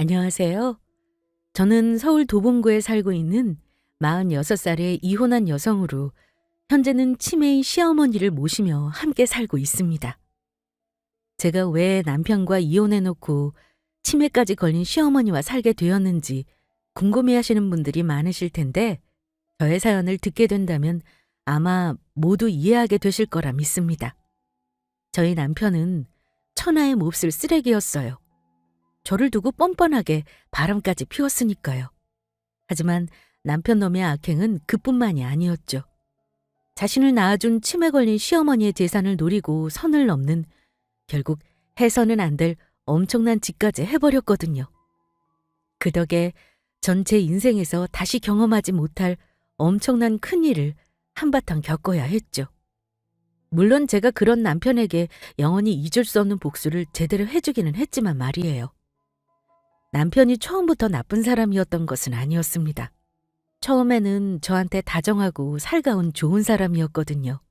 안녕하세요. 저는 서울 도봉구에 살고 있는 46살의 이혼한 여성으로 현재는 치매인 시어머니를 모시며 함께 살고 있습니다. 제가 왜 남편과 이혼해놓고 치매까지 걸린 시어머니와 살게 되었는지 궁금해하시는 분들이 많으실 텐데 저의 사연을 듣게 된다면 아마 모두 이해하게 되실 거라 믿습니다. 저희 남편은 천하의 몹쓸 쓰레기였어요. 저를 두고 뻔뻔하게 바람까지 피웠으니까요. 하지만 남편 놈의 악행은 그뿐만이 아니었죠. 자신을 낳아준 치매 걸린 시어머니의 재산을 노리고 선을 넘는 결국 해서는 안 될 엄청난 짓까지 해버렸거든요. 그 덕에 전 제 인생에서 다시 경험하지 못할 엄청난 큰일을 한바탕 겪어야 했죠. 물론 제가 그런 남편에게 영원히 잊을 수 없는 복수를 제대로 해주기는 했지만 말이에요. 남편이 처음부터 나쁜 사람이었던 것은 아니었습니다. 처음에는 저한테 다정하고 살가운 좋은 사람이었거든요.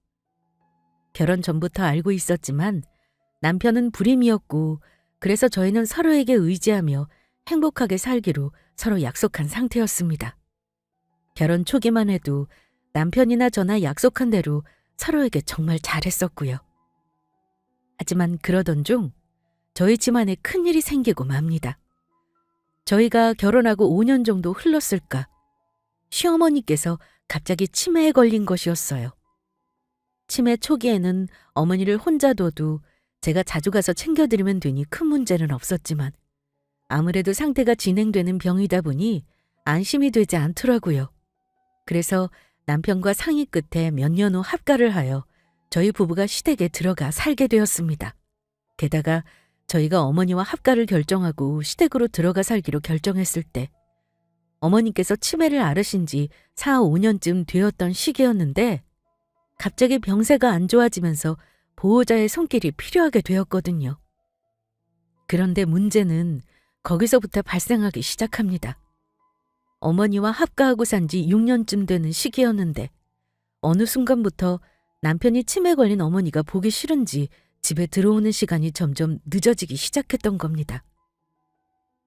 결혼 전부터 알고 있었지만 남편은 불임이었고 그래서 저희는 서로에게 의지하며 행복하게 살기로 서로 약속한 상태였습니다. 결혼 초기만 해도 남편이나 저나 약속한 대로 서로에게 정말 잘했었고요. 하지만 그러던 중 저희 집안에 큰일이 생기고 맙니다. 저희가 결혼하고 5년 정도 흘렀을까 시어머니께서 갑자기 치매에 걸린 것이었어요. 치매 초기에는 어머니를 혼자 둬도 제가 자주 가서 챙겨드리면 되니 큰 문제는 없었지만 아무래도 상태가 진행되는 병이다 보니 안심이 되지 않더라고요. 그래서 남편과 상의 끝에 몇 년 후 합가를 하여 저희 부부가 시댁에 들어가 살게 되었습니다. 게다가 저희가 어머니와 합가를 결정하고 시댁으로 들어가 살기로 결정했을 때 어머니께서 치매를 앓으신 지 4, 5년쯤 되었던 시기였는데 갑자기 병세가 안 좋아지면서 보호자의 손길이 필요하게 되었거든요. 그런데 문제는 거기서부터 발생하기 시작합니다. 어머니와 합가하고 산 지 6년쯤 되는 시기였는데 어느 순간부터 남편이 치매 걸린 어머니가 보기 싫은지 집에 들어오는 시간이 점점 늦어지기 시작했던 겁니다.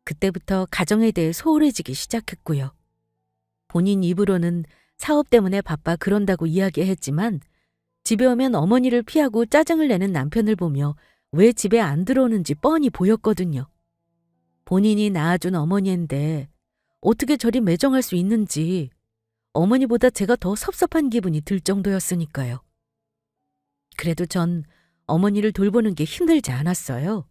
그때부터 가정에 대해 소홀해지기 시작했고요. 본인 입으로는 사업 때문에 바빠 그런다고 이야기했지만 집에 오면 어머니를 피하고 짜증을 내는 남편을 보며 왜 집에 안 들어오는지 뻔히 보였거든요. 본인이 낳아준 어머니인데 어떻게 저리 매정할 수 있는지 어머니보다 제가 더 섭섭한 기분이 들 정도였으니까요. 그래도 전 어머니를 돌보는 게 힘들지 않았어요.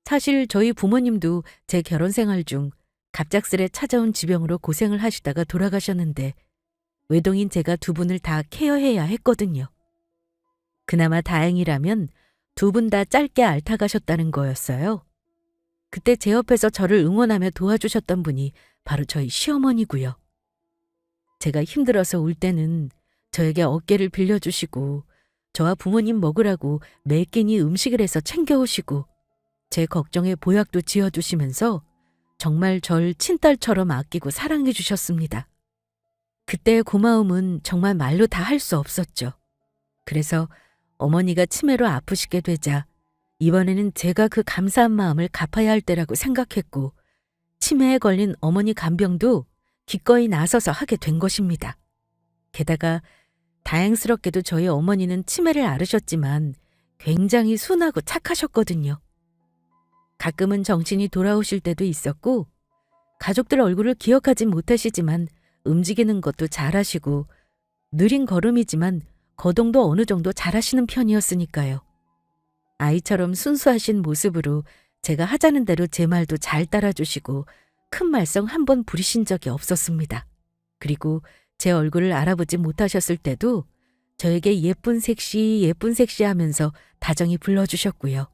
사실 저희 부모님도 제 결혼 생활 중 갑작스레 찾아온 지병으로 고생을 하시다가 돌아가셨는데 외동인 제가 두 분을 다 케어해야 했거든요. 그나마 다행이라면 두 분 다 짧게 앓다 가셨다는 거였어요. 그때 제 옆에서 저를 응원하며 도와주셨던 분이 바로 저희 시어머니고요. 제가 힘들어서 울 때는 저에게 어깨를 빌려주시고 저와 부모님 먹으라고 매 끼니 음식을 해서 챙겨오시고 제 걱정에 보약도 지어주시면서 정말 절 친딸처럼 아끼고 사랑해 주셨습니다. 그때의 고마움은 정말 말로 다 할 수 없었죠. 그래서 어머니가 치매로 아프시게 되자 이번에는 제가 그 감사한 마음을 갚아야 할 때라고 생각했고 치매에 걸린 어머니 간병도 기꺼이 나서서 하게 된 것입니다. 게다가 다행스럽게도 저희 어머니는 치매를 앓으셨지만 굉장히 순하고 착하셨거든요. 가끔은 정신이 돌아오실 때도 있었고 가족들 얼굴을 기억하지 못하시지만 움직이는 것도 잘하시고 느린 걸음이지만 거동도 어느 정도 잘하시는 편이었으니까요. 아이처럼 순수하신 모습으로 제가 하자는 대로 제 말도 잘 따라주시고 큰 말썽 한 번 부리신 적이 없었습니다. 그리고 제 얼굴을 알아보지 못하셨을 때도 저에게 예쁜 섹시 하면서 다정히 불러주셨고요.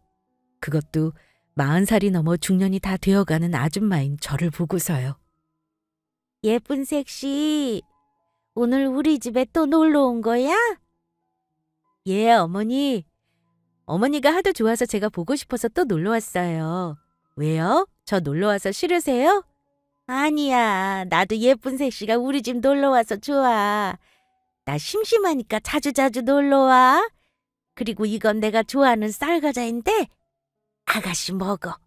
그것도 40살이 넘어 중년이 다 되어가는 아줌마인 저를 보고서요. 예쁜 섹시, 오늘 우리 집에 또 놀러 온 거야? 예, 어머니. 어머니가 하도 좋아서 제가 보고 싶어서 또 놀러 왔어요. 왜요? 저 놀러 와서 싫으세요? 아니야, 나도 예쁜 섹시가 우리 집 놀러 와서 좋아. 나 심심하니까 자주자주 놀러 와. 그리고 이건 내가 좋아하는 쌀과자인데 아가씨 먹어.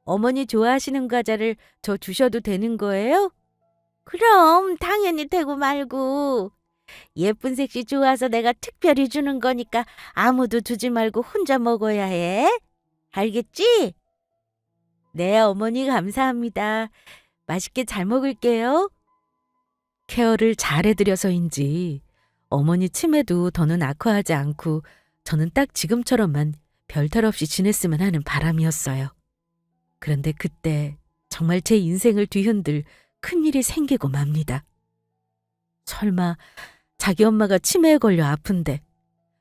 어머니 좋아하시는 과자를 저 주셔도 되는 거예요? 그럼 당연히 되고 말고. 예쁜 색시 좋아서 내가 특별히 주는 거니까 아무도 주지 말고 혼자 먹어야 해. 알겠지? 네, 어머니 감사합니다. 맛있게 잘 먹을게요. 케어를 잘해드려서인지 어머니 치매도 더는 악화하지 않고 저는 딱 지금처럼만 별탈 없이 지냈으면 하는 바람이었어요. 그런데 그때 정말 제 인생을 뒤흔들 큰일이 생기고 맙니다. 설마 자기 엄마가 치매에 걸려 아픈데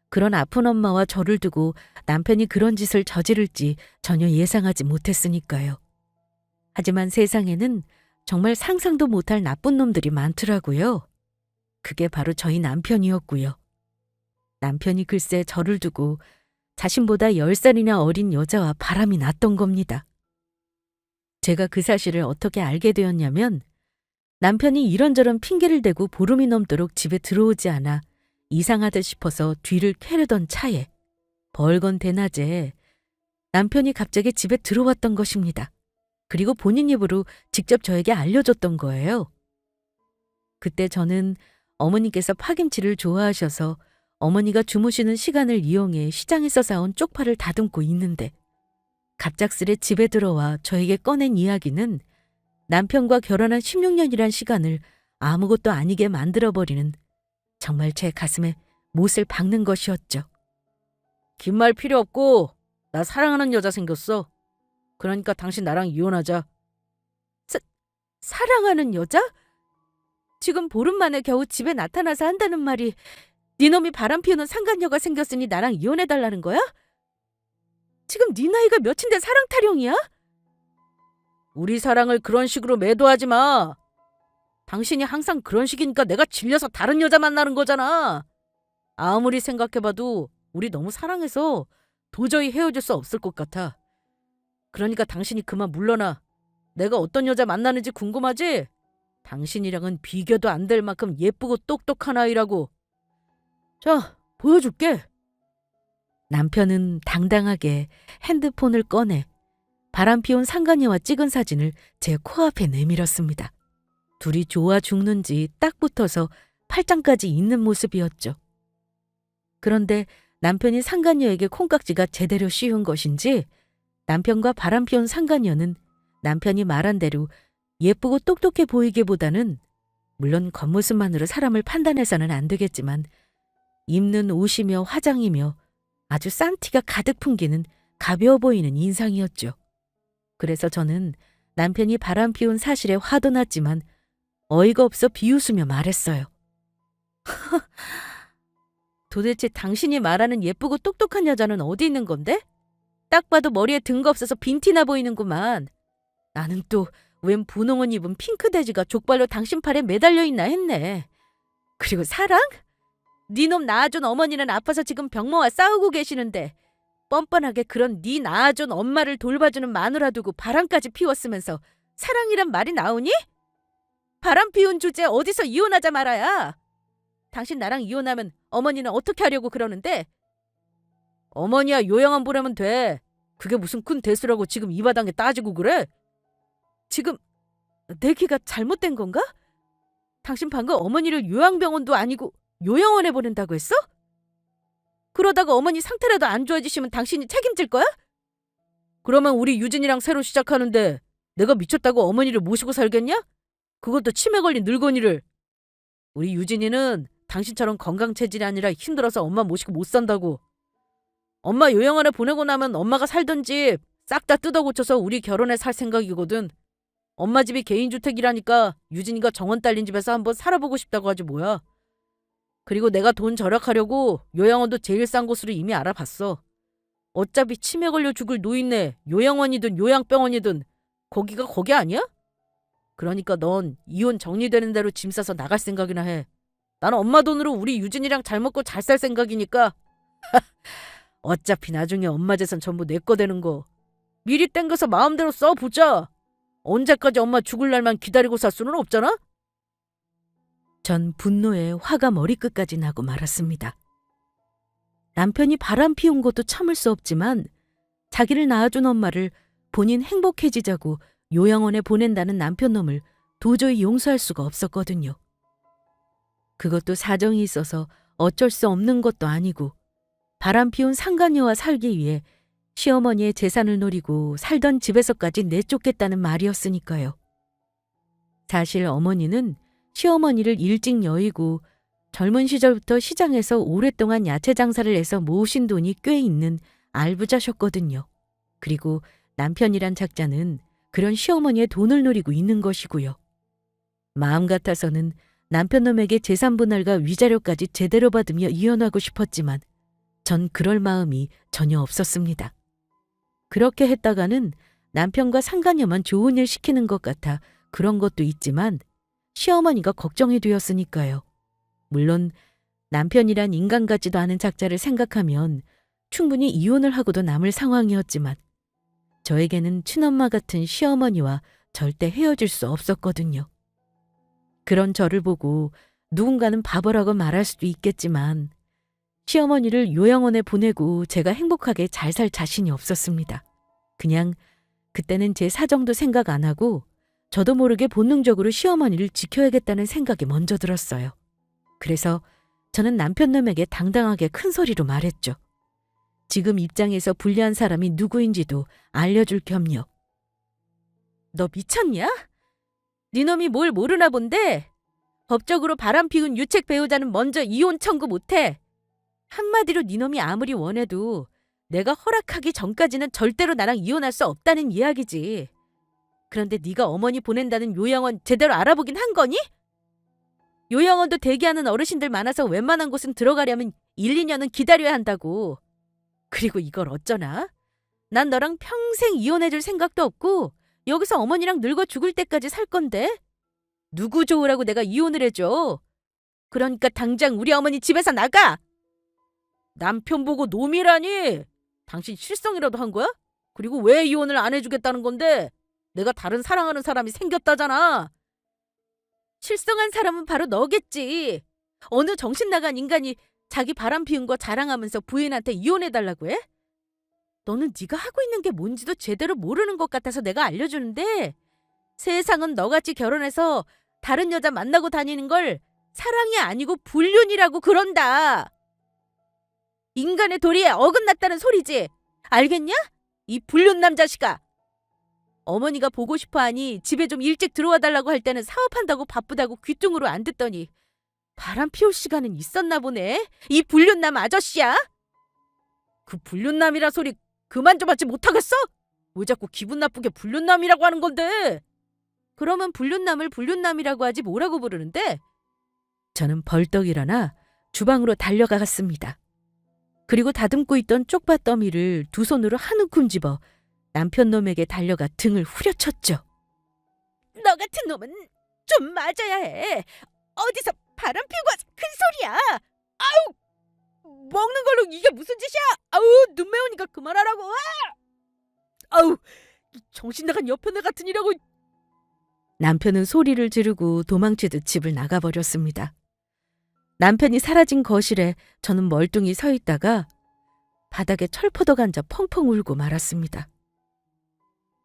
그런 아픈 엄마와 저를 두고 남편이 그런 짓을 저지를지 전혀 예상하지 못했으니까요. 하지만 세상에는 정말 상상도 못할 나쁜 놈들이 많더라고요. 그게 바로 저희 남편이었고요. 남편이 글쎄 저를 두고 자신보다 10살이나 어린 여자와 바람이 났던 겁니다. 제가 그 사실을 어떻게 알게 되었냐면 남편이 이런저런 핑계를 대고 보름이 넘도록 집에 들어오지 않아 이상하다 싶어서 뒤를 캐려던 차에 벌건 대낮에 남편이 갑자기 집에 들어왔던 것입니다. 그리고 본인 입으로 직접 저에게 알려줬던 거예요. 그때 저는 어머니께서 파김치를 좋아하셔서 어머니가 주무시는 시간을 이용해 시장에서 사온 쪽파를 다듬고 있는데 갑작스레 집에 들어와 저에게 꺼낸 이야기는 남편과 결혼한 16년이란 시간을 아무것도 아니게 만들어버리는 정말 제 가슴에 못을 박는 것이었죠. 긴 말 필요 없고 나 사랑하는 여자 생겼어. 그러니까 당신 나랑 이혼하자. 사랑하는 여자? 지금 보름 만에 겨우 집에 나타나서 한다는 말이 네 놈이 바람 피우는 상간녀가 생겼으니 나랑 이혼해달라는 거야? 지금 네 나이가 몇인데 사랑 타령이야? 우리 사랑을 그런 식으로 매도하지 마. 당신이 항상 그런 식이니까 내가 질려서 다른 여자 만나는 거잖아. 아무리 생각해봐도 우리 너무 사랑해서 도저히 헤어질 수 없을 것 같아. 그러니까 당신이 그만 물러나. 내가 어떤 여자 만나는지 궁금하지? 당신이랑은 비교도 안 될 만큼 예쁘고 똑똑한 아이라고. 자, 보여줄게. 남편은 당당하게 핸드폰을 꺼내 바람 피운 상간녀와 찍은 사진을 제 코앞에 내밀었습니다. 둘이 좋아 죽는지 딱 붙어서 팔짱까지 있는 모습이었죠. 그런데 남편이 상간녀에게 콩깍지가 제대로 씌운 것인지 남편과 바람 피운 상간녀는 남편이 말한 대로 예쁘고 똑똑해 보이기보다는 물론 겉모습만으로 사람을 판단해서는 안 되겠지만 입는 옷이며 화장이며 아주 싼 티가 가득 풍기는 가벼워 보이는 인상이었죠. 그래서 저는 남편이 바람 피운 사실에 화도 났지만 어이가 없어 비웃으며 말했어요. 도대체 당신이 말하는 예쁘고 똑똑한 여자는 어디 있는 건데? 딱 봐도 머리에 든 거 없어서 빈티나 보이는구만. 나는 또 웬 분홍옷 입은 핑크돼지가 족발로 당신 팔에 매달려 있나 했네. 그리고 사랑? 네 놈 낳아준 어머니는 아파서 지금 병모와 싸우고 계시는데 뻔뻔하게 그런 네 낳아준 엄마를 돌봐주는 마누라 두고 바람까지 피웠으면서 사랑이란 말이 나오니? 바람 피운 주제에 어디서 이혼하자 말아야. 당신 나랑 이혼하면 어머니는 어떻게 하려고 그러는데? 어머니야 요양원 보내면 돼. 그게 무슨 큰 대수라고 지금 이 바닥에 따지고 그래? 지금 내 귀가 잘못된 건가? 당신 방금 어머니를 요양병원도 아니고 요양원에 보낸다고 했어? 그러다가 어머니 상태라도 안 좋아지시면 당신이 책임질 거야? 그러면 우리 유진이랑 새로 시작하는데 내가 미쳤다고 어머니를 모시고 살겠냐? 그것도 치매 걸린 늙은이를. 우리 유진이는 당신처럼 건강 체질이 아니라 힘들어서 엄마 모시고 못 산다고. 엄마 요양원에 보내고 나면 엄마가 살던 집 싹 다 뜯어 고쳐서 우리 결혼해 살 생각이거든. 엄마 집이 개인주택이라니까 유진이가 정원 딸린 집에서 한번 살아보고 싶다고 하지 뭐야. 그리고 내가 돈 절약하려고 요양원도 제일 싼 곳으로 이미 알아봤어. 어차피 치매 걸려 죽을 노인네 요양원이든 요양병원이든 거기가 거기 아니야? 그러니까 넌 이혼 정리되는 대로 짐 싸서 나갈 생각이나 해. 난 엄마 돈으로 우리 유진이랑 잘 먹고 잘 살 생각이니까. 어차피 나중에 엄마 재산 전부 내 거 되는 거. 미리 땡겨서 마음대로 써보자. 언제까지 엄마 죽을 날만 기다리고 살 수는 없잖아? 전 분노에 화가 머리끝까지 나고 말았습니다. 남편이 바람 피운 것도 참을 수 없지만 자기를 낳아준 엄마를 본인 행복해지자고 요양원에 보낸다는 남편 놈을 도저히 용서할 수가 없었거든요. 그것도 사정이 있어서 어쩔 수 없는 것도 아니고 바람피운 상간녀와 살기 위해 시어머니의 재산을 노리고 살던 집에서까지 내쫓겠다는 말이었으니까요. 사실 어머니는 시어머니를 일찍 여의고 젊은 시절부터 시장에서 오랫동안 야채 장사를 해서 모으신 돈이 꽤 있는 알부자셨거든요. 그리고 남편이란 작자는 그런 시어머니의 돈을 노리고 있는 것이고요. 마음 같아서는 남편 놈에게 재산 분할과 위자료까지 제대로 받으며 이혼하고 싶었지만 전 그럴 마음이 전혀 없었습니다. 그렇게 했다가는 남편과 상간녀만 좋은 일 시키는 것 같아 그런 것도 있지만 시어머니가 걱정이 되었으니까요. 물론 남편이란 인간 같지도 않은 작자를 생각하면 충분히 이혼을 하고도 남을 상황이었지만 저에게는 친엄마 같은 시어머니와 절대 헤어질 수 없었거든요. 그런 저를 보고 누군가는 바보라고 말할 수도 있겠지만 시어머니를 요양원에 보내고 제가 행복하게 잘 살 자신이 없었습니다. 그냥 그때는 제 사정도 생각 안 하고 저도 모르게 본능적으로 시어머니를 지켜야겠다는 생각이 먼저 들었어요. 그래서 저는 남편 놈에게 당당하게 큰 소리로 말했죠. 지금 입장에서 불리한 사람이 누구인지도 알려줄 겸요. 너 미쳤냐? 네 놈이 뭘 모르나 본데 법적으로 바람피운 유책 배우자는 먼저 이혼 청구 못해. 한마디로 네 놈이 아무리 원해도 내가 허락하기 전까지는 절대로 나랑 이혼할 수 없다는 이야기지. 그런데 네가 어머니 보낸다는 요양원 제대로 알아보긴 한 거니? 요양원도 대기하는 어르신들 많아서 웬만한 곳은 들어가려면 1, 2년은 기다려야 한다고. 그리고 이걸 어쩌나? 난 너랑 평생 이혼해줄 생각도 없고 여기서 어머니랑 늙어 죽을 때까지 살 건데? 누구 좋으라고 내가 이혼을 해줘? 그러니까 당장 우리 어머니 집에서 나가! 남편 보고 놈이라니! 당신 실성이라도 한 거야? 그리고 왜 이혼을 안 해주겠다는 건데? 내가 다른 사랑하는 사람이 생겼다잖아. 실성한 사람은 바로 너겠지. 어느 정신 나간 인간이 자기 바람 피운 거 자랑하면서 부인한테 이혼해달라고 해? 너는 네가 하고 있는 게 뭔지도 제대로 모르는 것 같아서 내가 알려주는데 세상은 너같이 결혼해서 다른 여자 만나고 다니는 걸 사랑이 아니고 불륜이라고 그런다. 인간의 도리에 어긋났다는 소리지. 알겠냐? 이 불륜 남자식아. 어머니가 보고 싶어하니 집에 좀 일찍 들어와 달라고 할 때는 사업한다고 바쁘다고 귀뚱으로 안 듣더니 바람 피울 시간은 있었나 보네. 이 불륜남 아저씨야. 그 불륜남이라 소리 그만 좀 하지 못하겠어? 왜 자꾸 기분 나쁘게 불륜남이라고 하는 건데? 그러면 불륜남을 불륜남이라고 하지 뭐라고 부르는데? 저는 벌떡 일어나 주방으로 달려가갔습니다. 그리고 다듬고 있던 쪽파 더미를 두 손으로 한 움큼 집어 남편 놈에게 달려가 등을 후려쳤죠. 너 같은 놈은 좀 맞아야 해. 어디서 바람 피우고 와서 큰 소리야. 아우! 먹는 걸로 이게 무슨 짓이야? 아우! 눈 매우니까 그만하라고. 아우! 정신 나간 여편네 같은 이라고. 남편은 소리를 지르고 도망치듯 집을 나가버렸습니다. 남편이 사라진 거실에 저는 멀뚱히 서 있다가 바닥에 철퍼덕 앉아 펑펑 울고 말았습니다.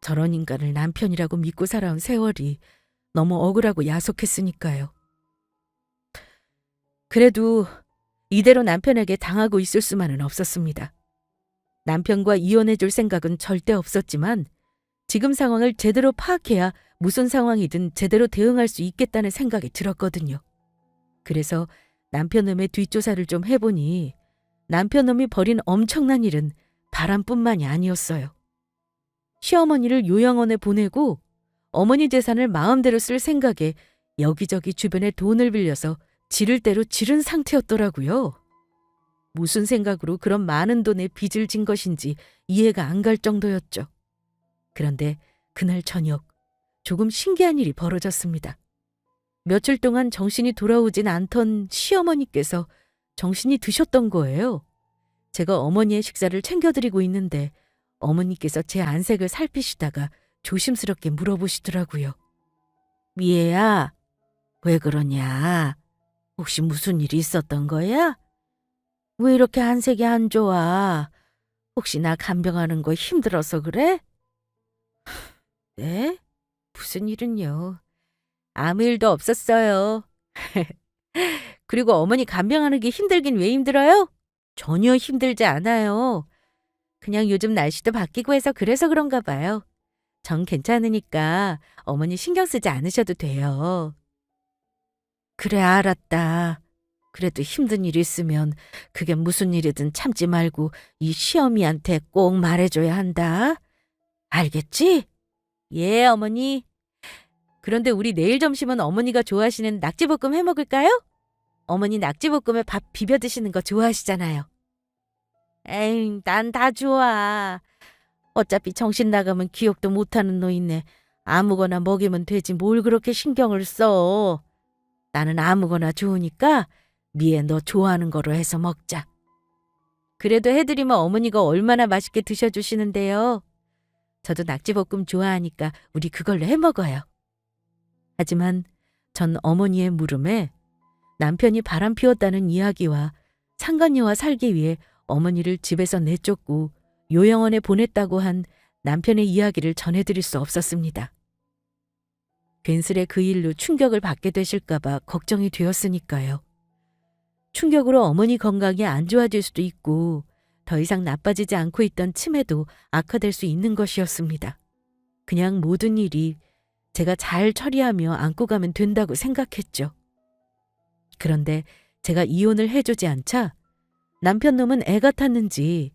저런 인간을 남편이라고 믿고 살아온 세월이 너무 억울하고 야속했으니까요. 그래도 이대로 남편에게 당하고 있을 수만은 없었습니다. 남편과 이혼해줄 생각은 절대 없었지만 지금 상황을 제대로 파악해야 무슨 상황이든 제대로 대응할 수 있겠다는 생각이 들었거든요. 그래서 남편놈의 뒷조사를 좀 해보니 남편놈이 벌인 엄청난 일은 바람뿐만이 아니었어요. 시어머니를 요양원에 보내고 어머니 재산을 마음대로 쓸 생각에 여기저기 주변에 돈을 빌려서 지를 대로 지른 상태였더라고요. 무슨 생각으로 그런 많은 돈에 빚을 진 것인지 이해가 안 갈 정도였죠. 그런데 그날 저녁 조금 신기한 일이 벌어졌습니다. 며칠 동안 정신이 돌아오진 않던 시어머니께서 정신이 드셨던 거예요. 제가 어머니의 식사를 챙겨드리고 있는데 어머니께서 제 안색을 살피시다가 조심스럽게 물어보시더라고요. 미애야, 왜 그러냐? 혹시 무슨 일이 있었던 거야? 왜 이렇게 안색이 안 좋아? 혹시 나 간병하는 거 힘들어서 그래? 네? 무슨 일은요? 아무 일도 없었어요. 그리고 어머니 간병하는 게 힘들긴 왜 힘들어요? 전혀 힘들지 않아요. 그냥 요즘 날씨도 바뀌고 해서 그래서 그런가 봐요. 전 괜찮으니까 어머니 신경 쓰지 않으셔도 돼요. 그래, 알았다. 그래도 힘든 일 있으면 그게 무슨 일이든 참지 말고 이 시어미한테 꼭 말해줘야 한다. 알겠지? 예, 어머니. 그런데 우리 내일 점심은 어머니가 좋아하시는 낙지볶음 해 먹을까요? 어머니 낙지볶음에 밥 비벼 드시는 거 좋아하시잖아요. 에이, 난 다 좋아. 어차피 정신 나가면 기억도 못하는 노인네. 아무거나 먹이면 되지 뭘 그렇게 신경을 써. 나는 아무거나 좋으니까 미애 너 좋아하는 거로 해서 먹자. 그래도 해드리면 어머니가 얼마나 맛있게 드셔주시는데요. 저도 낙지볶음 좋아하니까 우리 그걸로 해 먹어요. 하지만 전 어머니의 물음에 남편이 바람 피웠다는 이야기와 상간녀와 살기 위해 어머니를 집에서 내쫓고 요양원에 보냈다고 한 남편의 이야기를 전해드릴 수 없었습니다. 괜스레 그 일로 충격을 받게 되실까봐 걱정이 되었으니까요. 충격으로 어머니 건강이 안 좋아질 수도 있고 더 이상 나빠지지 않고 있던 치매도 악화될 수 있는 것이었습니다. 그냥 모든 일이 제가 잘 처리하며 안고 가면 된다고 생각했죠. 그런데 제가 이혼을 해주지 않자 남편 놈은 애가 탔는지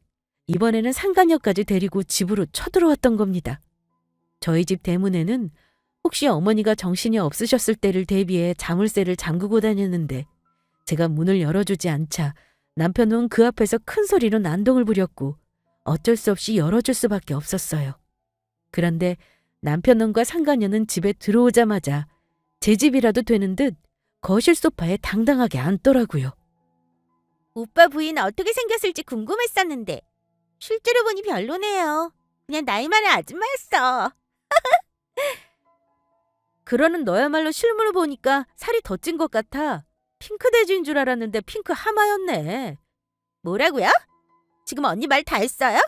이번에는 상간녀까지 데리고 집으로 쳐들어왔던 겁니다. 저희 집 대문에는 혹시 어머니가 정신이 없으셨을 때를 대비해 자물쇠를 잠그고 다녔는데 제가 문을 열어주지 않자 남편은 그 앞에서 큰 소리로 난동을 부렸고 어쩔 수 없이 열어줄 수밖에 없었어요. 그런데 남편놈과 상간녀는 집에 들어오자마자 제 집이라도 되는 듯 거실 소파에 당당하게 앉더라고요. 오빠 부인 어떻게 생겼을지 궁금했었는데 실제로 보니 별로네요. 그냥 나이 많은 아줌마였어. 그러는 너야말로 실물을 보니까 살이 더 찐 것 같아. 핑크돼지인 줄 알았는데 핑크 하마였네. 뭐라고요? 지금 언니 말 다 했어요?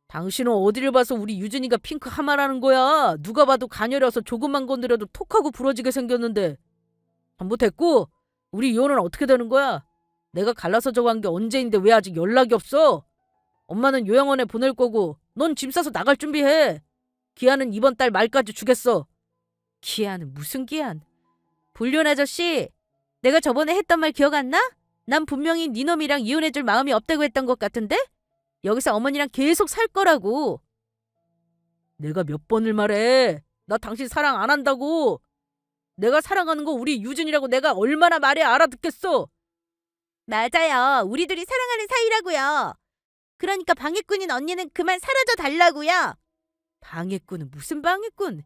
당신은 어디를 봐서 우리 유진이가 핑크 하마라는 거야. 누가 봐도 가녀려서 조금만 건드려도 톡하고 부러지게 생겼는데. 전부 됐고 우리 이혼은 어떻게 되는 거야? 내가 갈라서 정한 게 언제인데 왜 아직 연락이 없어? 엄마는 요양원에 보낼 거고 넌 짐 싸서 나갈 준비해. 기한은 이번 달 말까지 주겠어. 기한은 무슨 기한? 불륜 아저씨, 내가 저번에 했던 말 기억 안 나? 난 분명히 네 놈이랑 이혼해줄 마음이 없다고 했던 것 같은데? 여기서 어머니랑 계속 살 거라고. 내가 몇 번을 말해. 나 당신 사랑 안 한다고. 내가 사랑하는 거 우리 유진이라고 내가 얼마나 말해 알아듣겠어. 맞아요. 우리 둘이 사랑하는 사이라고요. 그러니까 방해꾼인 언니는 그만 사라져 달라고요. 방해꾼은 무슨 방해꾼?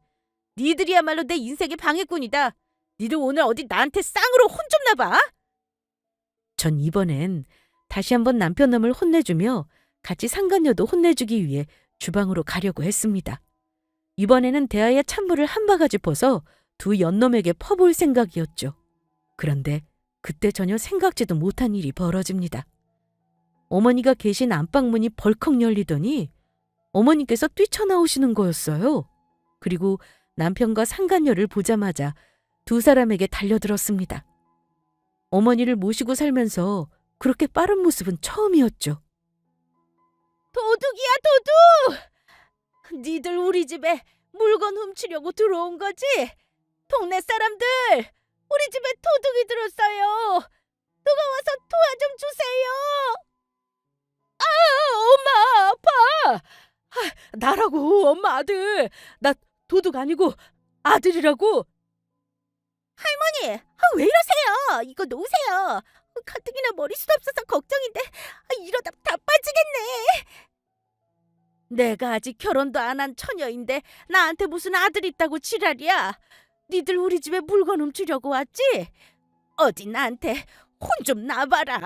니들이야말로 내 인생의 방해꾼이다. 니들 오늘 어디 나한테 쌍으로 혼 좀 나봐. 전 이번엔 다시 한번 남편 놈을 혼내주며 같이 상간녀도 혼내주기 위해 주방으로 가려고 했습니다. 이번에는 대야에 찬물을 한 바가지 퍼서 두 연놈에게 퍼볼 생각이었죠. 그런데 그때 전혀 생각지도 못한 일이 벌어집니다. 어머니가 계신 안방문이 벌컥 열리더니 어머니께서 뛰쳐나오시는 거였어요. 그리고 남편과 상간녀를 보자마자 두 사람에게 달려들었습니다. 어머니를 모시고 살면서 그렇게 빠른 모습은 처음이었죠. 도둑이야, 도둑! 니들 우리 집에 물건 훔치려고 들어온 거지? 동네 사람들, 우리 집에 도둑이 들었어요. 누가 와서 도와 좀 주세요. 엄마, 아빠! 나라고, 엄마 아들. 나 도둑 아니고 아들이라고. 할머니, 왜 이러세요? 이거 놓으세요. 가뜩이나 머리숱 없어서 걱정인데 이러다 다 빠지겠네. 내가 아직 결혼도 안 한 처녀인데 나한테 무슨 아들 있다고 지랄이야. 니들 우리 집에 물건 훔치려고 왔지? 어디 나한테 혼 좀 나봐라.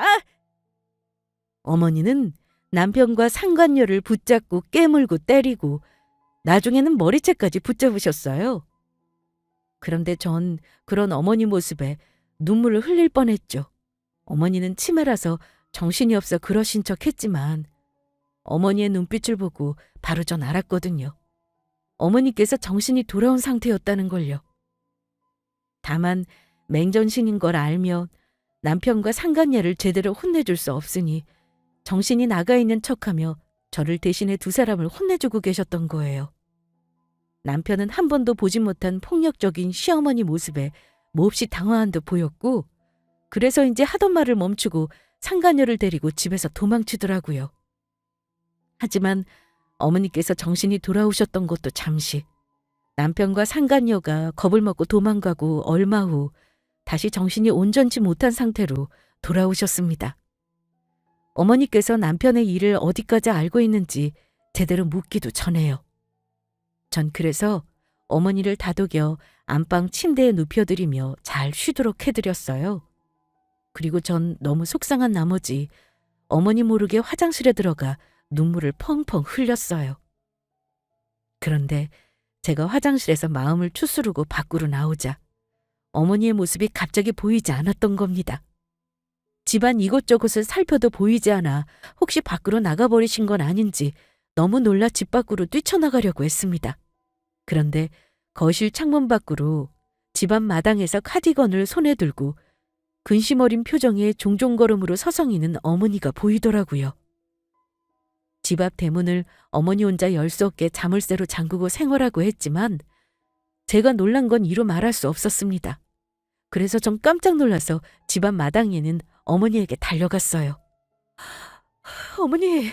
어머니는 남편과 상간녀를 붙잡고 깨물고 때리고 나중에는 머리채까지 붙잡으셨어요. 그런데 전 그런 어머니 모습에 눈물을 흘릴 뻔했죠. 어머니는 치매라서 정신이 없어 그러신 척 했지만 어머니의 눈빛을 보고 바로 전 알았거든요. 어머니께서 정신이 돌아온 상태였다는 걸요. 다만 맹정신인 걸 알며 남편과 상간녀를 제대로 혼내줄 수 없으니 정신이 나가 있는 척하며 저를 대신해 두 사람을 혼내주고 계셨던 거예요. 남편은 한 번도 보지 못한 폭력적인 시어머니 모습에 몹시 당황한 듯 보였고, 그래서인지 하던 말을 멈추고 상간녀를 데리고 집에서 도망치더라고요. 하지만 어머니께서 정신이 돌아오셨던 것도 잠시, 남편과 상간녀가 겁을 먹고 도망가고 얼마 후 다시 정신이 온전치 못한 상태로 돌아오셨습니다. 어머니께서 남편의 일을 어디까지 알고 있는지 제대로 묻기도 전에요. 전 그래서 어머니를 다독여 안방 침대에 눕혀드리며 잘 쉬도록 해드렸어요. 그리고 전 너무 속상한 나머지 어머니 모르게 화장실에 들어가 눈물을 펑펑 흘렸어요. 그런데 제가 화장실에서 마음을 추스르고 밖으로 나오자 어머니의 모습이 갑자기 보이지 않았던 겁니다. 집안 이곳저곳을 살펴도 보이지 않아 혹시 밖으로 나가버리신 건 아닌지 너무 놀라 집 밖으로 뛰쳐나가려고 했습니다. 그런데 거실 창문 밖으로 집안 마당에서 카디건을 손에 들고 근심 어린 표정의 종종걸음으로 서성이는 어머니가 보이더라고요. 집 앞 대문을 어머니 혼자 열 수 없게 자물쇠로 잠그고 생활하고 했지만 제가 놀란 건 이루 말할 수 없었습니다. 그래서 전 깜짝 놀라서 집안 마당에는 어머니에게 달려갔어요. 어머니,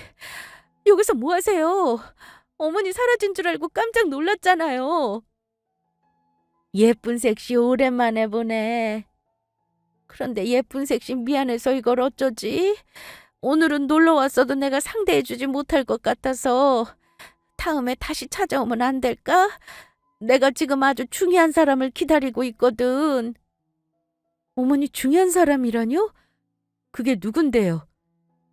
여기서 뭐 하세요? 어머니 사라진 줄 알고 깜짝 놀랐잖아요. 예쁜 색시 오랜만에 보네. 그런데 예쁜 색시 미안해서 이걸 어쩌지? 오늘은 놀러 왔어도 내가 상대해주지 못할 것 같아서 다음에 다시 찾아오면 안 될까? 내가 지금 아주 중요한 사람을 기다리고 있거든. 어머니 중요한 사람이라뇨? 그게 누군데요?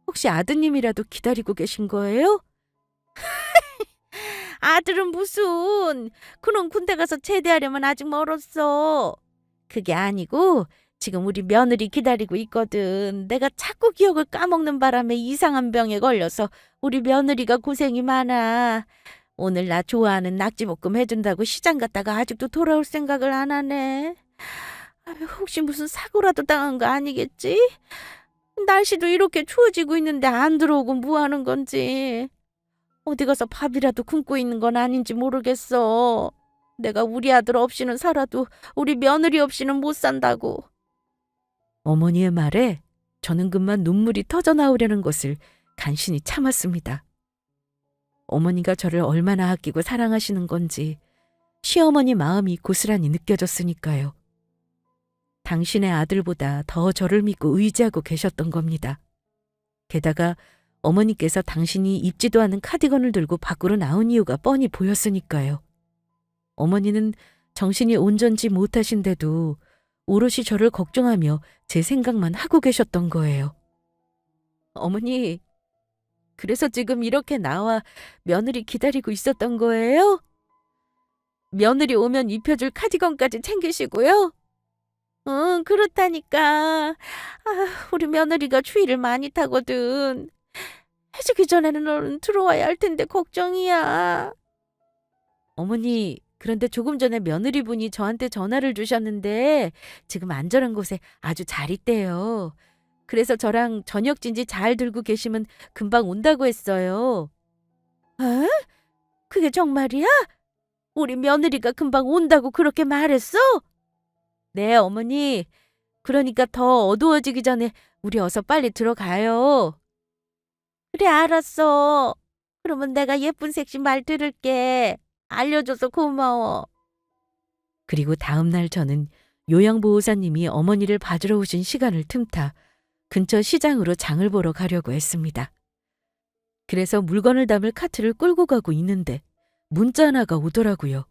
혹시 아드님이라도 기다리고 계신 거예요? 아들은 무슨, 그놈 군대 가서 제대하려면 아직 멀었어. 그게 아니고 지금 우리 며느리 기다리고 있거든. 내가 자꾸 기억을 까먹는 바람에 이상한 병에 걸려서 우리 며느리가 고생이 많아. 오늘 나 좋아하는 낙지볶음 해준다고 시장 갔다가 아직도 돌아올 생각을 안 하네. 아유, 혹시 무슨 사고라도 당한 거 아니겠지? 날씨도 이렇게 추워지고 있는데 안 들어오고 뭐 하는 건지. 어디 가서 밥이라도 굶고 있는 건 아닌지 모르겠어. 내가 우리 아들 없이는 살아도 우리 며느리 없이는 못 산다고. 어머니의 말에 저는 금만 눈물이 터져 나오려는 것을 간신히 참았습니다. 어머니가 저를 얼마나 아끼고 사랑하시는 건지 시어머니 마음이 고스란히 느껴졌으니까요. 당신의 아들보다 더 저를 믿고 의지하고 계셨던 겁니다. 게다가 어머니께서 당신이 입지도 않은 카디건을 들고 밖으로 나온 이유가 뻔히 보였으니까요. 어머니는 정신이 온전치 못하신데도 오롯이 저를 걱정하며 제 생각만 하고 계셨던 거예요. 어머니, 그래서 지금 이렇게 나와 며느리 기다리고 있었던 거예요? 며느리 오면 입혀줄 카디건까지 챙기시고요? 응, 그렇다니까. 우리 며느리가 추위를 많이 타거든. 해지기 전에는 얼른 들어와야 할 텐데 걱정이야. 어머니, 그런데 조금 전에 며느리분이 저한테 전화를 주셨는데 지금 안전한 곳에 아주 잘 있대요. 그래서 저랑 저녁 진지 잘 들고 계시면 금방 온다고 했어요. 에? 그게 정말이야? 우리 며느리가 금방 온다고 그렇게 말했어? 네, 어머니. 그러니까 더 어두워지기 전에 우리 어서 빨리 들어가요. 그래, 알았어. 그러면 내가 예쁜 색시 말 들을게. 알려줘서 고마워. 그리고 다음 날 저는 요양보호사님이 어머니를 봐주러 오신 시간을 틈타 근처 시장으로 장을 보러 가려고 했습니다. 그래서 물건을 담을 카트를 끌고 가고 있는데 문자 하나가 오더라고요.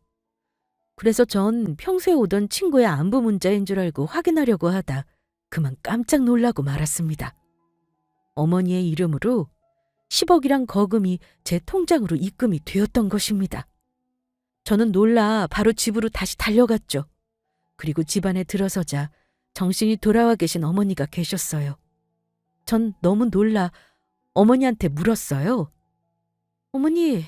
그래서 전 평소에 오던 친구의 안부 문자인 줄 알고 확인하려고 하다 그만 깜짝 놀라고 말았습니다. 어머니의 이름으로 10억이란 거금이 제 통장으로 입금이 되었던 것입니다. 저는 놀라 바로 집으로 다시 달려갔죠. 그리고 집 안에 들어서자 정신이 돌아와 계신 어머니가 계셨어요. 전 너무 놀라 어머니한테 물었어요. 어머니,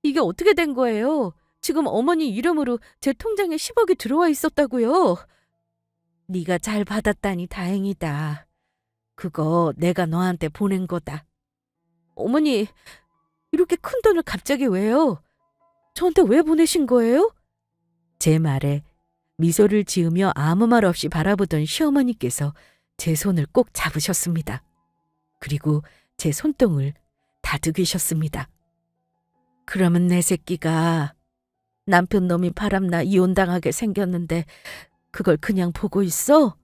이게 어떻게 된 거예요? 지금 어머니 이름으로 제 통장에 10억이 들어와 있었다고요. 네가 잘 받았다니 다행이다. 그거 내가 너한테 보낸 거다. 어머니, 이렇게 큰 돈을 갑자기 왜요? 저한테 왜 보내신 거예요? 제 말에 미소를 지으며 아무 말 없이 바라보던 시어머니께서 제 손을 꼭 잡으셨습니다. 그리고 제 손등을 다독이셨습니다. 그러면 내 새끼가 남편 놈이 바람나 이혼당하게 생겼는데 그걸 그냥 보고 있어?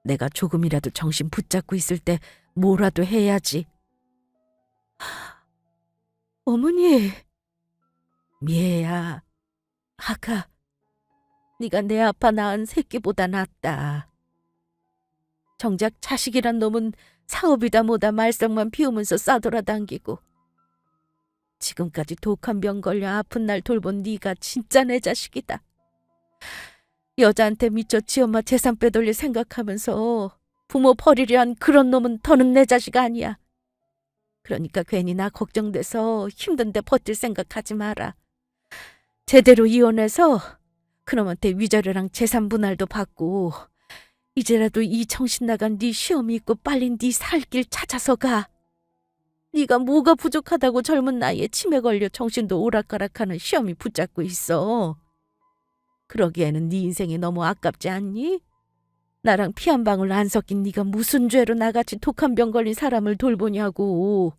내가 조금이라도 정신 붙잡고 있을 때 뭐라도 해야지. 어머니, 미애야, 아가, 네가 내 아빠 낳은 새끼보다 낫다. 정작 자식이란 놈은 사업이다 뭐다 말썽만 피우면서 싸돌아당기고 지금까지 독한 병 걸려 아픈 날 돌본 네가 진짜 내 자식이다. 여자한테 미쳐 지엄마 재산 빼돌릴 생각하면서 부모 버리려 한 그런 놈은 더는 내 자식 아니야. 그러니까 괜히 나 걱정돼서 힘든데 버틸 생각하지 마라. 제대로 이혼해서 그놈한테 위자료랑 재산 분할도 받고 이제라도 이 정신 나간 네 시험이 있고 빨리 네 살 길 찾아서 가. 네가 뭐가 부족하다고 젊은 나이에 치매 걸려 정신도 오락가락하는 시험이 붙잡고 있어. 그러기에는 네 인생이 너무 아깝지 않니? 나랑 피 한 방울 안 섞인 네가 무슨 죄로 나같이 독한 병 걸린 사람을 돌보냐고.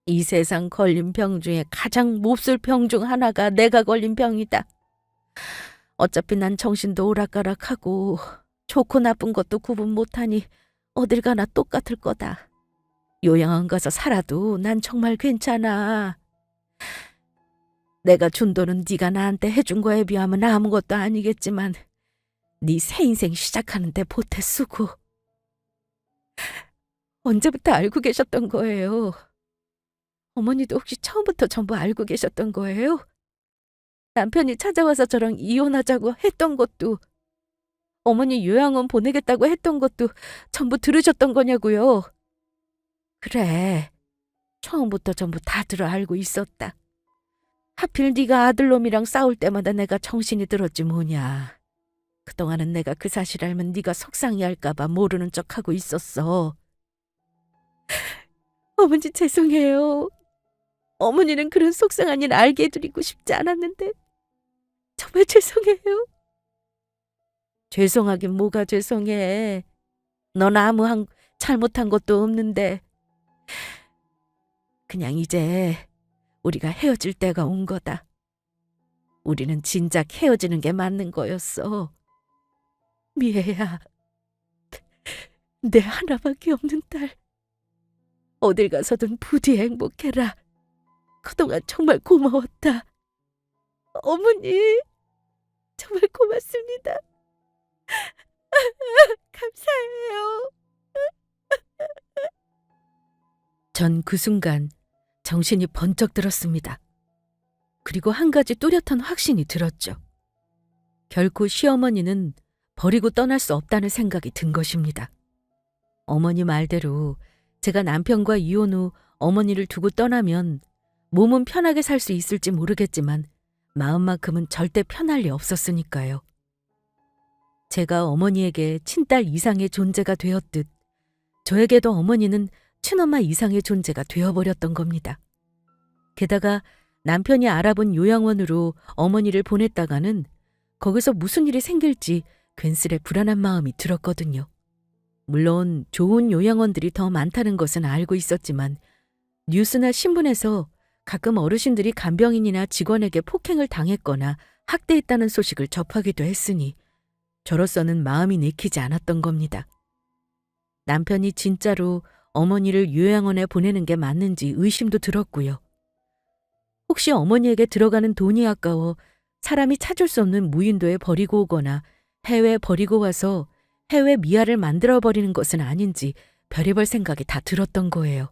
이 세상 걸린 병 중에 가장 몹쓸 병 중 하나가 내가 걸린 병이다. 어차피 난 정신도 오락가락하고 좋고 나쁜 것도 구분 못하니 어딜 가나 똑같을 거다. 요양원 가서 살아도 난 정말 괜찮아. 내가 준 돈은 네가 나한테 해준 거에 비하면 아무것도 아니겠지만 네 새 인생 시작하는데 보태 쓰고. 언제부터 알고 계셨던 거예요? 어머니도 혹시 처음부터 전부 알고 계셨던 거예요? 남편이 찾아와서 저랑 이혼하자고 했던 것도, 어머니 요양원 보내겠다고 했던 것도 전부 들으셨던 거냐고요? 그래, 처음부터 전부 다 들어 알고 있었다. 하필 네가 아들놈이랑 싸울 때마다 내가 정신이 들었지 뭐냐. 그동안은 내가 그 사실 알면 네가 속상해할까 봐 모르는 척하고 있었어. 어머니 죄송해요. 어머니는 그런 속상한 일 알게 해드리고 싶지 않았는데 정말 죄송해요. 죄송하긴 뭐가 죄송해. 넌 잘못한 것도 없는데 그냥 이제 우리가 헤어질 때가 온 거다. 우리는 진작 헤어지는 게 맞는 거였어. 미애야, 내 하나밖에 없는 딸. 어딜 가서든 부디 행복해라. 그동안 정말 고마웠다. 어머니, 정말 고맙습니다. 감사해요. 전 그 순간 정신이 번쩍 들었습니다. 그리고 한 가지 뚜렷한 확신이 들었죠. 결코 시어머니는 버리고 떠날 수 없다는 생각이 든 것입니다. 어머니 말대로 제가 남편과 이혼 후 어머니를 두고 떠나면 몸은 편하게 살 수 있을지 모르겠지만 마음만큼은 절대 편할 리 없었으니까요. 제가 어머니에게 친딸 이상의 존재가 되었듯 저에게도 어머니는 친엄마 이상의 존재가 되어버렸던 겁니다. 게다가 남편이 알아본 요양원으로 어머니를 보냈다가는 거기서 무슨 일이 생길지 괜스레 불안한 마음이 들었거든요. 물론 좋은 요양원들이 더 많다는 것은 알고 있었지만 뉴스나 신문에서 가끔 어르신들이 간병인이나 직원에게 폭행을 당했거나 학대했다는 소식을 접하기도 했으니 저로서는 마음이 내키지 않았던 겁니다. 남편이 진짜로 어머니를 요양원에 보내는 게 맞는지 의심도 들었고요. 혹시 어머니에게 들어가는 돈이 아까워 사람이 찾을 수 없는 무인도에 버리고 오거나 해외에 버리고 와서 해외 미아를 만들어버리는 것은 아닌지 별의별 생각이 다 들었던 거예요.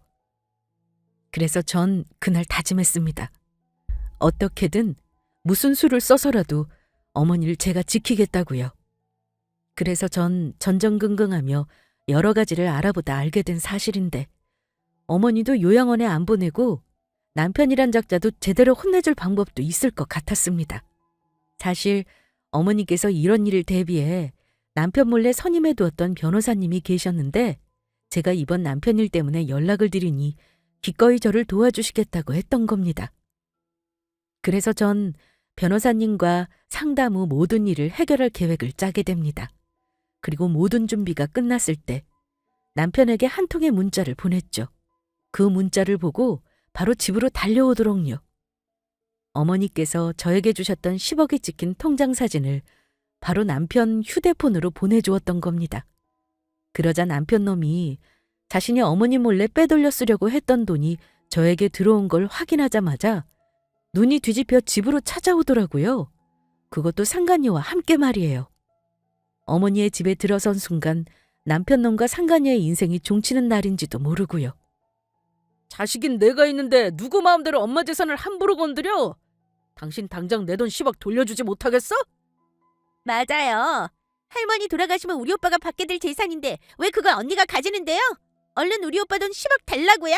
그래서 전 그날 다짐했습니다. 어떻게든 무슨 수를 써서라도 어머니를 제가 지키겠다고요. 그래서 전 전전긍긍하며 여러 가지를 알아보다 알게 된 사실인데 어머니도 요양원에 안 보내고 남편이란 작자도 제대로 혼내줄 방법도 있을 것 같았습니다. 사실 어머니께서 이런 일을 대비해 남편 몰래 선임해 두었던 변호사님이 계셨는데 제가 이번 남편 일 때문에 연락을 드리니 기꺼이 저를 도와주시겠다고 했던 겁니다. 그래서 전 변호사님과 상담 후 모든 일을 해결할 계획을 짜게 됩니다. 그리고 모든 준비가 끝났을 때 남편에게 한 통의 문자를 보냈죠. 그 문자를 보고 바로 집으로 달려오도록요. 어머니께서 저에게 주셨던 10억이 찍힌 통장 사진을 바로 남편 휴대폰으로 보내주었던 겁니다. 그러자 남편 놈이 자신이 어머니 몰래 빼돌려 쓰려고 했던 돈이 저에게 들어온 걸 확인하자마자 눈이 뒤집혀 집으로 찾아오더라고요. 그것도 상간녀와 함께 말이에요. 어머니의 집에 들어선 순간 남편 놈과 상간녀의 인생이 종치는 날인지도 모르고요. 자식인 내가 있는데 누구 마음대로 엄마 재산을 함부로 건드려? 당신 당장 내 돈 10억 돌려주지 못하겠어? 맞아요. 할머니 돌아가시면 우리 오빠가 받게 될 재산인데 왜 그걸 언니가 가지는데요? 얼른 우리 오빠 돈 10억 달라고요.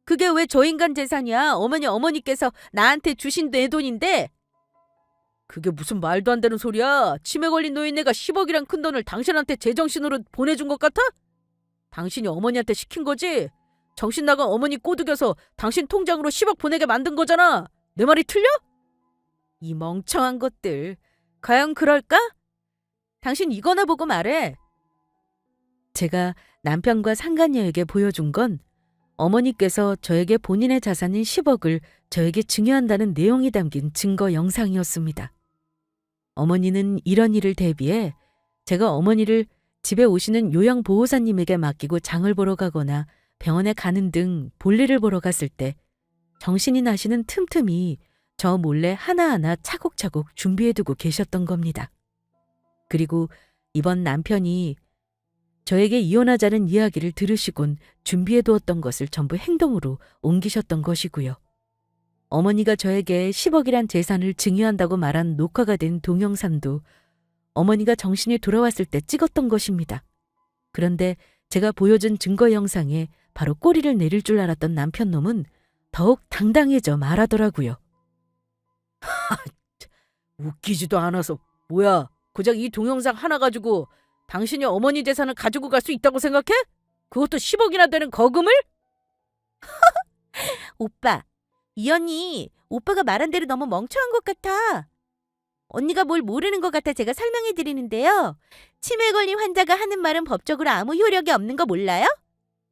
그게 왜 저 인간 재산이야? 어머니께서 나한테 주신 내 돈인데. 그게 무슨 말도 안 되는 소리야? 치매 걸린 노인네가 10억이란 큰 돈을 당신한테 제정신으로 보내준 것 같아? 당신이 어머니한테 시킨 거지? 정신 나간 어머니 꼬드겨서 당신 통장으로 10억 보내게 만든 거잖아. 내 말이 틀려? 이 멍청한 것들. 과연 그럴까? 당신 이거나 보고 말해. 제가 남편과 상간녀에게 보여준 건 어머니께서 저에게 본인의 자산인 10억을 저에게 증여한다는 내용이 담긴 증거 영상이었습니다. 어머니는 이런 일을 대비해 제가 어머니를 집에 오시는 요양보호사님에게 맡기고 장을 보러 가거나 병원에 가는 등 볼일을 보러 갔을 때 정신이 나시는 틈틈이 저 몰래 하나하나 차곡차곡 준비해두고 계셨던 겁니다. 그리고 이번 남편이 저에게 이혼하자는 이야기를 들으시곤 준비해두었던 것을 전부 행동으로 옮기셨던 것이고요. 어머니가 저에게 10억이란 재산을 증여한다고 말한 녹화가 된 동영상도 어머니가 정신이 돌아왔을 때 찍었던 것입니다. 그런데 제가 보여준 증거 영상에 바로 꼬리를 내릴 줄 알았던 남편놈은 더욱 당당해져 말하더라고요. 웃기지도 않아서 뭐야? 고작 이 동영상 하나 가지고 당신이 어머니 재산을 가지고 갈 수 있다고 생각해? 그것도 10억이나 되는 거금을? 오빠, 이 언니 오빠가 말한 대로 너무 멍청한 것 같아. 언니가 뭘 모르는 것 같아 제가 설명해 드리는데요. 치매 걸린 환자가 하는 말은 법적으로 아무 효력이 없는 거 몰라요?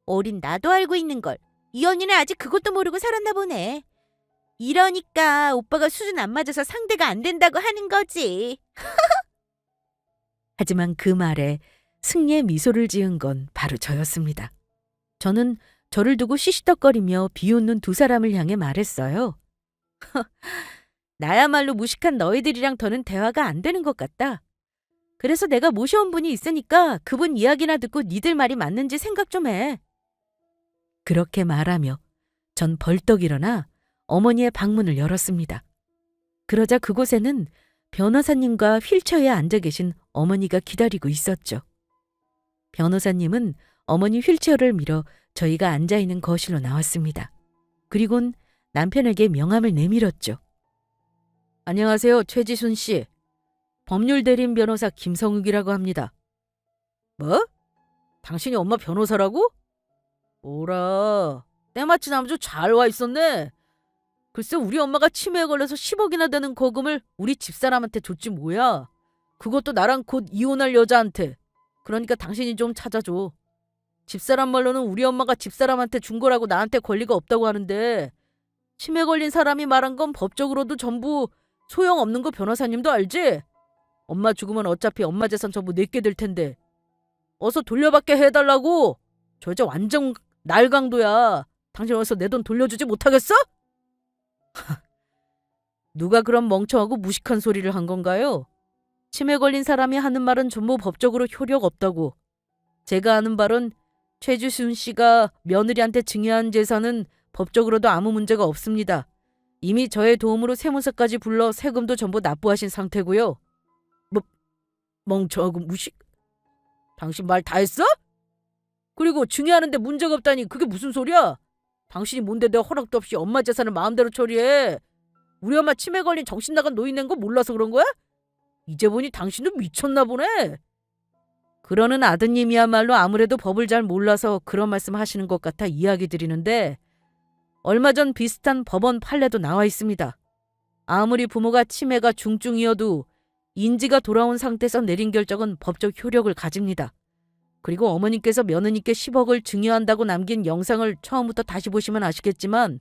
어린 나도 알고 있는 걸. 이 언니는 아직 그것도 모르고 살았나 보네. 이러니까 오빠가 수준 안 맞아서 상대가 안 된다고 하는 거지. 하지만 그 말에 승리의 미소를 지은 건 바로 저였습니다. 저는 저를 두고 시시덕거리며 비웃는 두 사람을 향해 말했어요. 나야말로 무식한 너희들이랑 더는 대화가 안 되는 것 같다. 그래서 내가 모셔온 분이 있으니까 그분 이야기나 듣고 니들 말이 맞는지 생각 좀 해. 그렇게 말하며 전 벌떡 일어나 어머니의 방문을 열었습니다. 그러자 그곳에는 변호사님과 휠체어에 앉아 계신 어머니가 기다리고 있었죠. 변호사님은 어머니 휠체어를 밀어 저희가 앉아있는 거실로 나왔습니다. 그리곤 남편에게 명함을 내밀었죠. 안녕하세요, 최지순 씨. 법률 대리인 변호사 김성욱이라고 합니다. 뭐? 당신이 엄마 변호사라고? 오라, 때마침 아주 잘 와 있었네. 글쎄 우리 엄마가 치매에 걸려서 10억이나 되는 거금을 우리 집사람한테 줬지 뭐야. 그것도 나랑 곧 이혼할 여자한테. 그러니까 당신이 좀 찾아줘. 집사람 말로는 우리 엄마가 집사람한테 준 거라고 나한테 권리가 없다고 하는데 치매 걸린 사람이 말한 건 법적으로도 전부 소용없는 거 변호사님도 알지? 엄마 죽으면 어차피 엄마 재산 전부 내게 될 텐데. 어서 돌려받게 해달라고. 저 여자 완전 날강도야. 당신 어서 내 돈 돌려주지 못하겠어? 누가 그런 멍청하고 무식한 소리를 한 건가요? 치매 걸린 사람이 하는 말은 전부 법적으로 효력 없다고. 제가 아는 바론 최주순 씨가 며느리한테 증여한 재산은 법적으로도 아무 문제가 없습니다. 이미 저의 도움으로 세무서까지 불러 세금도 전부 납부하신 상태고요. 뭐 멍청하고 무식? 당신 말 다 했어? 그리고 증여하는데 문제가 없다니 그게 무슨 소리야? 당신이 뭔데 내 허락도 없이 엄마 재산을 마음대로 처리해. 우리 엄마 치매 걸린 정신 나간 노인인 거 몰라서 그런 거야? 이제 보니 당신도 미쳤나 보네. 그러는 아드님이야말로 아무래도 법을 잘 몰라서 그런 말씀 하시는 것 같아 이야기 드리는데, 얼마 전 비슷한 법원 판례도 나와 있습니다. 아무리 부모가 치매가 중증이어도 인지가 돌아온 상태에서 내린 결정은 법적 효력을 가집니다. 그리고 어머님께서 며느님께 10억을 증여한다고 남긴 영상을 처음부터 다시 보시면 아시겠지만,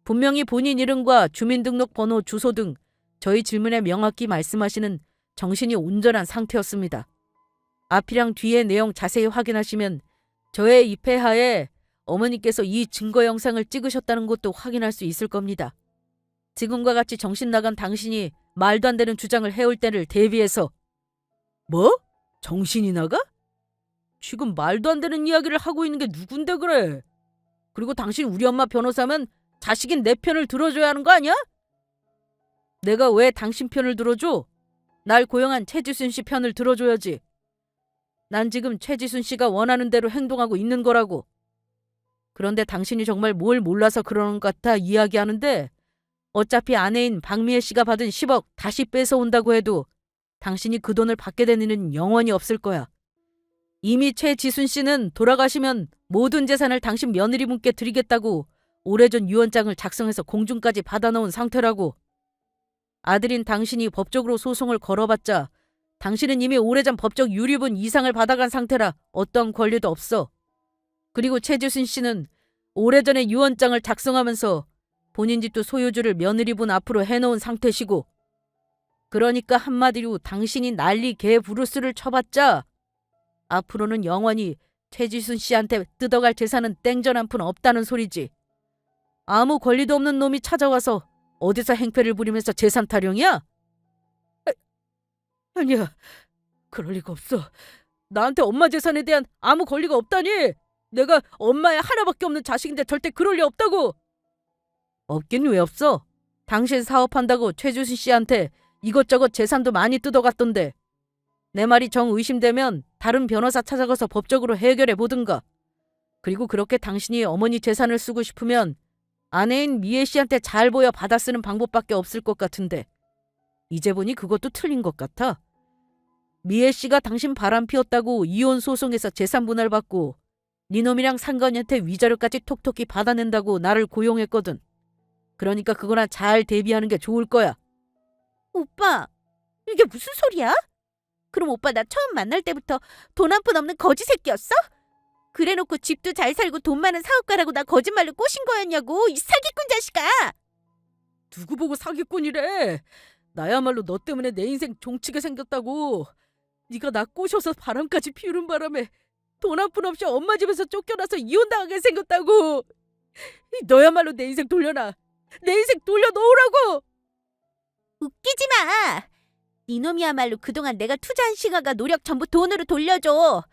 분명히 본인 이름과 주민등록번호, 주소 등 저희 질문에 명확히 말씀하시는 정신이 온전한 상태였습니다. 앞이랑 뒤의 내용 자세히 확인하시면 저의 입회하에 어머니께서 이 증거 영상을 찍으셨다는 것도 확인할 수 있을 겁니다. 지금과 같이 정신 나간 당신이 말도 안 되는 주장을 해올 때를 대비해서. 뭐? 정신이 나가? 지금 말도 안 되는 이야기를 하고 있는 게 누군데 그래? 그리고 당신 우리 엄마 변호사면 자식인 내 편을 들어줘야 하는 거 아니야? 내가 왜 당신 편을 들어줘? 날 고용한 최지순 씨 편을 들어줘야지. 난 지금 최지순 씨가 원하는 대로 행동하고 있는 거라고. 그런데 당신이 정말 뭘 몰라서 그러는 것 같아 이야기하는데, 어차피 아내인 박미애 씨가 받은 10억 다시 뺏어온다고 해도 당신이 그 돈을 받게 되는 일은 영원히 없을 거야. 이미 최지순 씨는 돌아가시면 모든 재산을 당신 며느리분께 드리겠다고 오래전 유언장을 작성해서 공증까지 받아놓은 상태라고. 아들인 당신이 법적으로 소송을 걸어봤자 당신은 이미 오래전 법적 유류분 이상을 받아간 상태라 어떤 권리도 없어. 그리고 최지순 씨는 오래전에 유언장을 작성하면서 본인 집도 소유주를 며느리분 앞으로 해놓은 상태시고, 그러니까 한마디로 당신이 난리 개 부르스를 쳐봤자 앞으로는 영원히 최지순 씨한테 뜯어갈 재산은 땡전 한 푼 없다는 소리지. 아무 권리도 없는 놈이 찾아와서 어디서 행패를 부리면서 재산 타령이야? 아니야, 그럴 리가 없어. 나한테 엄마 재산에 대한 아무 권리가 없다니. 내가 엄마의 하나밖에 없는 자식인데 절대 그럴 리 없다고. 없긴 왜 없어? 당신 사업한다고 최주순 씨한테 이것저것 재산도 많이 뜯어갔던데. 내 말이 정 의심되면 다른 변호사 찾아가서 법적으로 해결해 보든가. 그리고 그렇게 당신이 어머니 재산을 쓰고 싶으면 아내인 미애 씨한테 잘 보여 받아 쓰는 방법밖에 없을 것 같은데, 이제 보니 그것도 틀린 것 같아. 미애 씨가 당신 바람 피웠다고 이혼 소송에서 재산 분할받고 니놈이랑 상관이한테 위자료까지 톡톡히 받아낸다고 나를 고용했거든. 그러니까 그거나 잘 대비하는 게 좋을 거야. 오빠, 이게 무슨 소리야? 그럼 오빠 나 처음 만날 때부터 돈 한 푼 없는 거지 새끼였어? 그래놓고 집도 잘 살고 돈 많은 사업가라고 나 거짓말로 꼬신 거였냐고, 이 사기꾼 자식아! 누구 보고 사기꾼이래. 나야말로 너 때문에 내 인생 종치게 생겼다고. 네가 나 꼬셔서 바람까지 피우는 바람에 돈 한 푼 없이 엄마 집에서 쫓겨나서 이혼당하게 생겼다고. 너야말로 내 인생 돌려놔. 내 인생 돌려놓으라고. 웃기지 마! 니놈이야말로 그동안 내가 투자한 시간과 노력 전부 돈으로 돌려줘.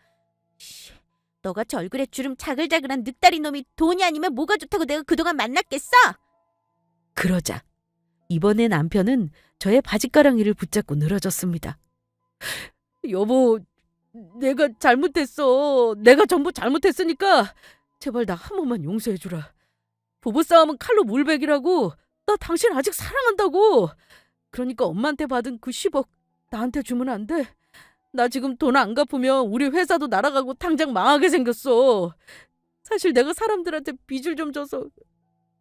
너같이 얼굴에 주름 자글자글한 늑다리 놈이 돈이 아니면 뭐가 좋다고 내가 그동안 만났겠어? 그러자 이번에 남편은 저의 바짓가랑이를 붙잡고 늘어졌습니다. 여보, 내가 잘못했어. 내가 전부 잘못했으니까 제발 나 한 번만 용서해주라. 부부싸움은 칼로 물베기라고. 나 당신 아직 사랑한다고. 그러니까 엄마한테 받은 그 10억 나한테 주면 안 돼? 나 지금 돈 안 갚으면 우리 회사도 날아가고 당장 망하게 생겼어. 사실 내가 사람들한테 빚을 좀 져서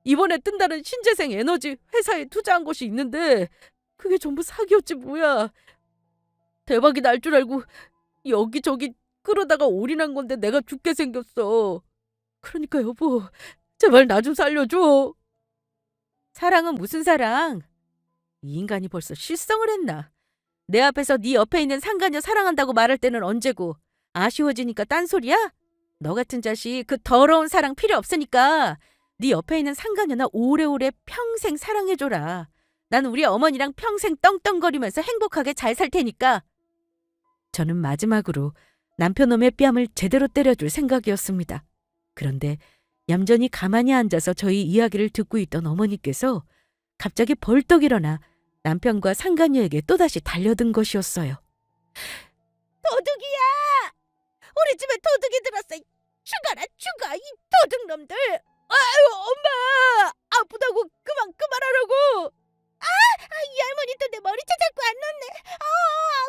이번에 뜬다는 신재생 에너지 회사에 투자한 것이 있는데 그게 전부 사기였지 뭐야. 대박이 날 줄 알고 여기저기 끌어다가 올인한 건데 내가 죽게 생겼어. 그러니까 여보, 제발 나 좀 살려줘. 사랑은 무슨 사랑? 이 인간이 벌써 실성을 했나? 내 앞에서 네 옆에 있는 상간녀 사랑한다고 말할 때는 언제고, 아쉬워지니까 딴소리야? 너 같은 자식 그 더러운 사랑 필요 없으니까 네 옆에 있는 상간녀나 오래오래 평생 사랑해줘라. 난 우리 어머니랑 평생 떵떵거리면서 행복하게 잘 살 테니까. 저는 마지막으로 남편 놈의 뺨을 제대로 때려줄 생각이었습니다. 그런데 얌전히 가만히 앉아서 저희 이야기를 듣고 있던 어머니께서 갑자기 벌떡 일어나 남편과 상간녀에게 또다시 달려든 것이었어요. 도둑이야! 우리 집에 도둑이 들었어. 죽어라 죽어, 이 도둑놈들! 아유, 엄마! 아프다고 그만하라고! 이 할머니 또 내 머리채 잡고 안 놓네.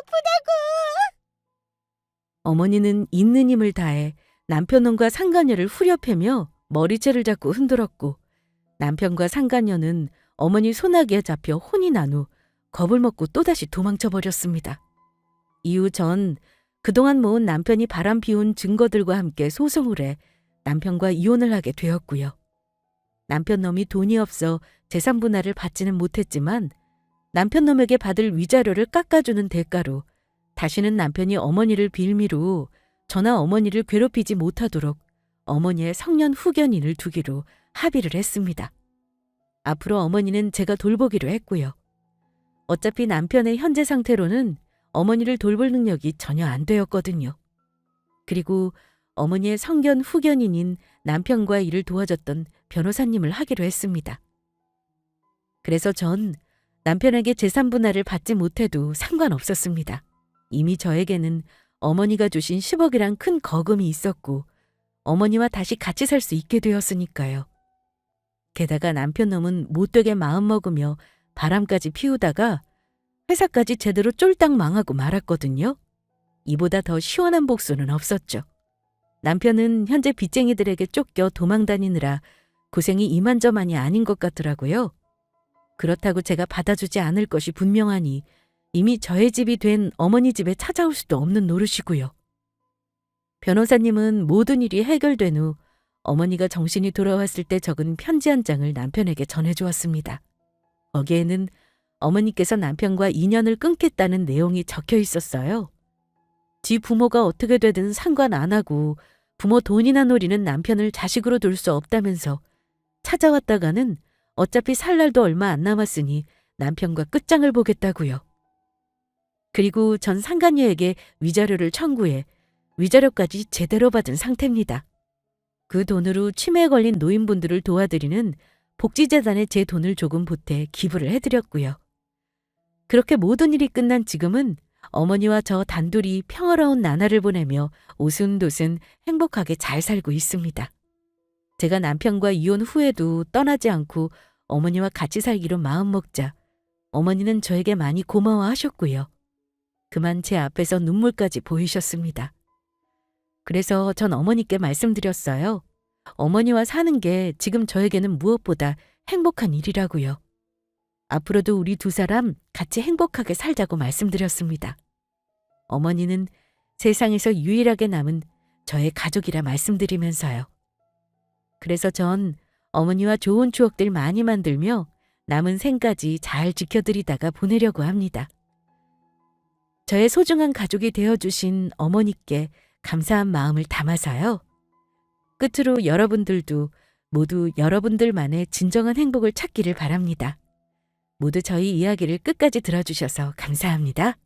아프다고. 어머니는 있는 힘을 다해 남편놈과 상간녀를 후려패며 머리채를 잡고 흔들었고 남편과 상간녀는 어머니 소나기에 잡혀 혼이 난 후 겁을 먹고 또다시 도망쳐 버렸습니다. 이후 전 그동안 모은 남편이 바람 피운 증거들과 함께 소송을 해 남편과 이혼을 하게 되었고요. 남편놈이 돈이 없어 재산 분할을 받지는 못했지만 남편놈에게 받을 위자료를 깎아주는 대가로 다시는 남편이 어머니를 빌미로 저나 어머니를 괴롭히지 못하도록 어머니의 성년 후견인을 두기로 합의를 했습니다. 앞으로 어머니는 제가 돌보기로 했고요. 어차피 남편의 현재 상태로는 어머니를 돌볼 능력이 전혀 안 되었거든요. 그리고 어머니의 성견 후견인인 남편과 일을 도와줬던 변호사님을 하기로 했습니다. 그래서 전 남편에게 재산 분할을 받지 못해도 상관없었습니다. 이미 저에게는 어머니가 주신 10억이란 큰 거금이 있었고 어머니와 다시 같이 살 수 있게 되었으니까요. 게다가 남편놈은 못되게 마음먹으며 바람까지 피우다가 회사까지 제대로 쫄딱 망하고 말았거든요. 이보다 더 시원한 복수는 없었죠. 남편은 현재 빚쟁이들에게 쫓겨 도망다니느라 고생이 이만저만이 아닌 것 같더라고요. 그렇다고 제가 받아주지 않을 것이 분명하니 이미 저의 집이 된 어머니 집에 찾아올 수도 없는 노릇이고요. 변호사님은 모든 일이 해결된 후 어머니가 정신이 돌아왔을 때 적은 편지 한 장을 남편에게 전해주었습니다. 거기에는 어머니께서 남편과 인연을 끊겠다는 내용이 적혀 있었어요. 지 부모가 어떻게 되든 상관 안 하고 부모 돈이나 노리는 남편을 자식으로 둘 수 없다면서 찾아왔다가는 어차피 살 날도 얼마 안 남았으니 남편과 끝장을 보겠다고요. 그리고 전 상간녀에게 위자료를 청구해 위자료까지 제대로 받은 상태입니다. 그 돈으로 치매에 걸린 노인분들을 도와드리는 복지재단에 제 돈을 조금 보태 기부를 해드렸고요. 그렇게 모든 일이 끝난 지금은 어머니와 저 단둘이 평화로운 나날을 보내며 오순도순 행복하게 잘 살고 있습니다. 제가 남편과 이혼 후에도 떠나지 않고 어머니와 같이 살기로 마음먹자 어머니는 저에게 많이 고마워하셨고요. 그만 제 앞에서 눈물까지 보이셨습니다. 그래서 전 어머니께 말씀드렸어요. 어머니와 사는 게 지금 저에게는 무엇보다 행복한 일이라고요. 앞으로도 우리 두 사람 같이 행복하게 살자고 말씀드렸습니다. 어머니는 세상에서 유일하게 남은 저의 가족이라 말씀드리면서요. 그래서 전 어머니와 좋은 추억들 많이 만들며 남은 생까지 잘 지켜드리다가 보내려고 합니다. 저의 소중한 가족이 되어주신 어머니께 감사한 마음을 담아서요. 끝으로 여러분들도 모두 여러분들만의 진정한 행복을 찾기를 바랍니다. 모두 저희 이야기를 끝까지 들어주셔서 감사합니다.